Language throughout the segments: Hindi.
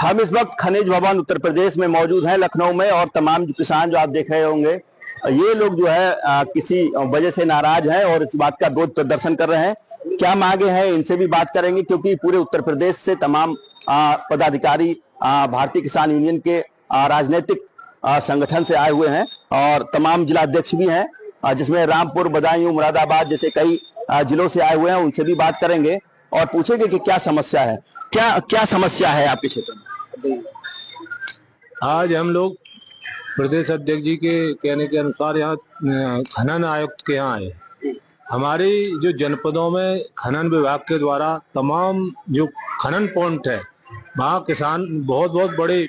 हम इस वक्त खनिज भवन उत्तर प्रदेश में मौजूद हैं, लखनऊ में। और तमाम जो किसान जो आप देख रहे होंगे, ये लोग जो है किसी वजह से नाराज हैं और इस बात का विरोध प्रदर्शन कर रहे हैं। क्या मांगे हैं, इनसे भी बात करेंगे, क्योंकि पूरे उत्तर प्रदेश से तमाम पदाधिकारी भारतीय किसान यूनियन के राजनीतिक संगठन से आए हुए हैं और तमाम जिलाध्यक्ष भी हैं, जिसमें रामपुर, बदायूं, मुरादाबाद जैसे कई जिलों से आए हुए हैं। उनसे भी बात करेंगे और पूछेंगे कि क्या समस्या है, क्या समस्या है आपके क्षेत्र में। आज हम लोग प्रदेश अध्यक्ष जी के कहने के अनुसार यहाँ खनन आयुक्त के यहाँ आए। हमारी जो जनपदों में खनन विभाग के द्वारा तमाम जो खनन पॉइंट है, वहाँ किसान बहुत बड़े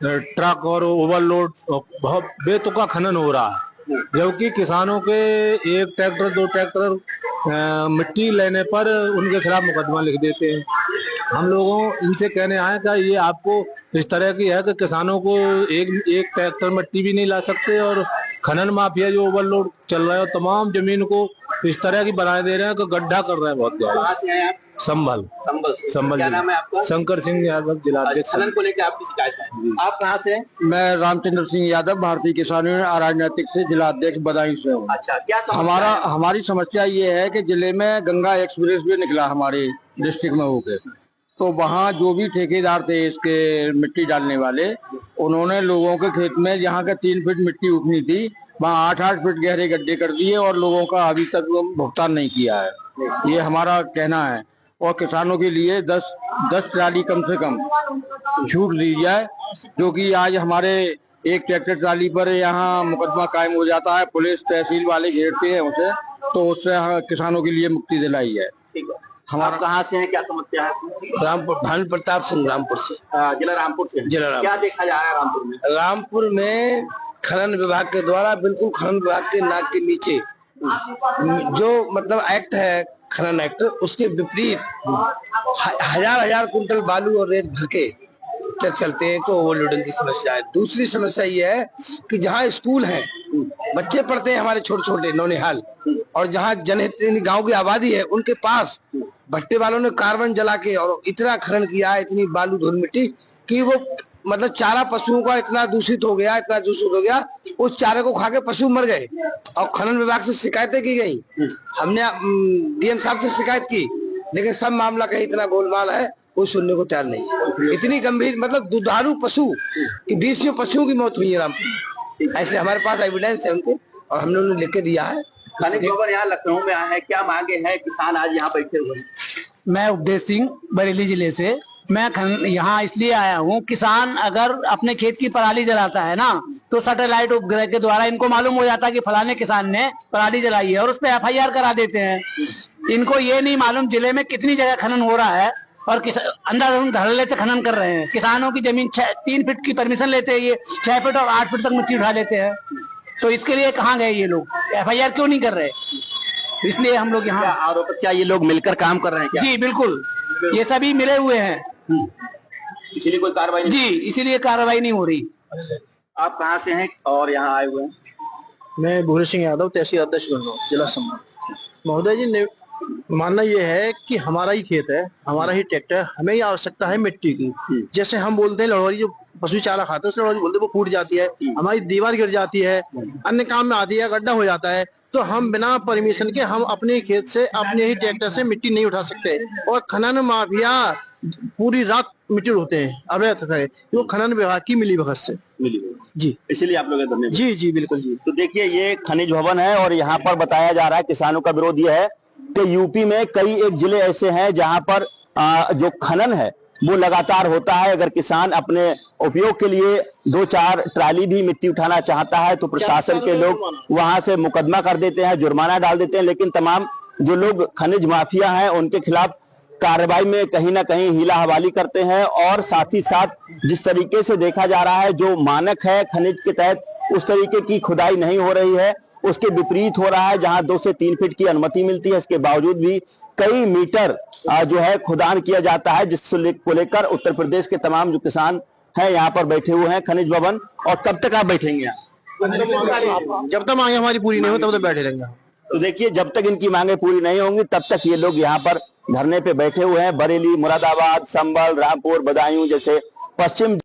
ट्रक और ओवरलोड बहुत बेतुका खनन हो रहा है, जबकि किसानों के एक ट्रैक्टर 2 ट्रैक्टर मिट्टी लेने पर उनके खिलाफ मुकदमा लिख देते हैं। हम लोगों इनसे कहने आए कि ये आपको इस तरह की है कि किसानों को एक ट्रैक्टर मिट्टी भी नहीं ला सकते, और खनन माफिया जो ओवरलोड चल रहा है तमाम जमीन को इस तरह की बना दे रहे हैं कि गड्ढा कर रहे हैं बहुत ज्यादा। संभल क्या नाम है आपका? शंकर सिंह यादव, जिलाध्यक्ष। खनन को लेकर आपकी शिकायत है, आप कहाँ से हैं? मैं रामचंद्र सिंह यादव, भारतीय किसान यूनियन राजनीतिक से जिलाध्यक्ष बदायूं से हूँ। अच्छा, क्या हमारी समस्या ये है कि जिले में गंगा एक्सप्रेस वे निकला हमारे डिस्ट्रिक्ट में होकर, तो वहाँ जो भी ठेकेदार थे इसके मिट्टी डालने वाले, उन्होंने लोगों के खेत में जहाँ का 3 फीट मिट्टी उठनी थी, वहाँ 8-8 फीट गहरे गड्ढे कर दिए और लोगों का अभी तक भुगतान नहीं किया है। ये हमारा कहना है। और किसानों के लिए 10 ट्राली कम से कम छूट दी जाए, जो कि आज हमारे एक ट्रैक्टर ट्राली पर यहाँ मुकदमा कायम हो जाता है, पुलिस तहसील वाले घेरते हैं उसे, तो उससे किसानों के लिए मुक्ति दिलाई है। ठीक है। हमारा कहाँ से है, क्या समस्या है? रामपुर, भानु प्रताप सिंह, रामपुर से। जिला रामपुर से। क्या देखा जा रहा है रामपुर में? रामपुर में खनन विभाग के द्वारा बिल्कुल खनन विभाग के नाक के नीचे जो मतलब एक्ट है, खनन एक्ट, उसके विपरीत हजार कुंटल बालू और रेत भर के ट्रक चलते हैं, तो ओवरलोडिंग की समस्या है। दूसरी समस्या ये है कि जहाँ स्कूल है, बच्चे पढ़ते हैं हमारे छोटे छोटे नौनिहाल, और जहाँ जनहित गांव की आबादी है, उनके पास भट्टे वालों ने कार्बन जला के और इतना खनन किया है, इतनी बालू धूल मिट्टी, कि वो मतलब चारा पशुओं का इतना दूषित हो गया, उस चारे को खा के पशु मर गए। और खनन विभाग से शिकायतें की गई, हमने डीएम साहब से शिकायत की, लेकिन सब मामला कहीं इतना गोलमाल है, कोई सुनने को तैयार नहीं। इतनी गंभीर मतलब दुधारू पशु की 20 पशुओं की मौत हुई है रामपुर। ऐसे हमारे पास एविडेंस है उनके, और हमने उन्हें लिख के दिया है। खनिज भवन यहाँ लखनऊ में आया है, क्या मांगे हैं? किसान आज यहाँ बैठे हुए हैं। मैं उपदेश सिंह, बरेली जिले से। मैं यहाँ इसलिए आया हूँ, किसान अगर अपने खेत की पराली जलाता है ना, तो सैटेलाइट उपग्रह के द्वारा इनको मालूम हो जाता है कि फलाने किसान ने पराली जलाई है, और उस पर FIR करा देते हैं। इनको ये नहीं मालूम जिले में कितनी जगह खनन हो रहा है, और अंदर धड़ल्ले से खनन कर रहे हैं। किसानों की जमीन 3 फीट की परमिशन लेते हैं, ये 6 फीट और 8 फीट तक मिट्टी उठा लेते हैं। तो इसके लिए कहाँ गए ये लोग? FIR क्यों नहीं कर रहे? इसलिए हम लोग यहाँ आरोप, क्या ये लोग मिलकर काम कर रहे हैं क्या? जी बिल्कुल, ये सभी मिले हुए हैं, इसीलिए कोई कार्रवाई नहीं? जी, इसीलिए कार्रवाई नहीं हो रही। आप कहाँ से हैं और यहाँ आए हुए हैं? मैं भूरी सिंह यादव, तहसील अध्यक्ष जिला संभाग। महोदय जी, मानना ये है कि हमारा ही खेत है, हमारा ही ट्रैक्टर, हमें ही आवश्यकता है मिट्टी की। जैसे हम बोलते हैं लड़वारी, जो पशु चारा खाते हैं लड़वारी बोलते हैं, वो फूट जाती है, हमारी दीवार गिर जाती है, अन्य काम में आती है, गड्ढा हो जाता है, तो हम बिना परमिशन के हम अपने खेत से अपने ही ट्रैक्टर से मिट्टी नहीं उठा सकते। और खनन माफिया पूरी रात मिट्टी उठाते हैं अवैध है, वो खनन विभाग की मिलीभगत से जी, इसीलिए आप लोग धन्यवाद। जी बिल्कुल जी। तो देखिए, ये खनिज भवन है और यहाँ पर बताया जा रहा है, किसानों का विरोध ये है कि यूपी में कई एक जिले ऐसे हैं जहां पर जो खनन है वो लगातार होता है। अगर किसान अपने उपयोग के लिए 2-4 ट्राली भी मिट्टी उठाना चाहता है, तो प्रशासन के लोग वहां से मुकदमा कर देते हैं, जुर्माना डाल देते हैं। लेकिन तमाम जो लोग खनिज माफिया हैं, उनके खिलाफ कार्रवाई में कहीं ना कहीं हीला हवाली करते हैं। और साथ ही साथ जिस तरीके से देखा जा रहा है, जो मानक है खनिज के तहत, उस तरीके की खुदाई नहीं हो रही है, उसके विपरीत हो रहा है। जहां 2 से 3 फीट की अनुमति मिलती है, इसके बावजूद भी कई मीटर जो है खुदान किया जाता है, जिसको लेकर उत्तर प्रदेश के तमाम जो किसान हैं यहाँ पर बैठे हुए हैं खनिज भवन। और कब तक आप बैठेंगे यहाँ? जब तक मांगे हमारी पूरी नहीं हो तब तक बैठे रहेंगे। तो देखिए, जब तक इनकी मांगे पूरी नहीं होंगी तब तक ये लोग यहाँ पर धरने पे बैठे हुए हैं। बरेली, मुरादाबाद, संभल, रामपुर, बदायूं जैसे पश्चिम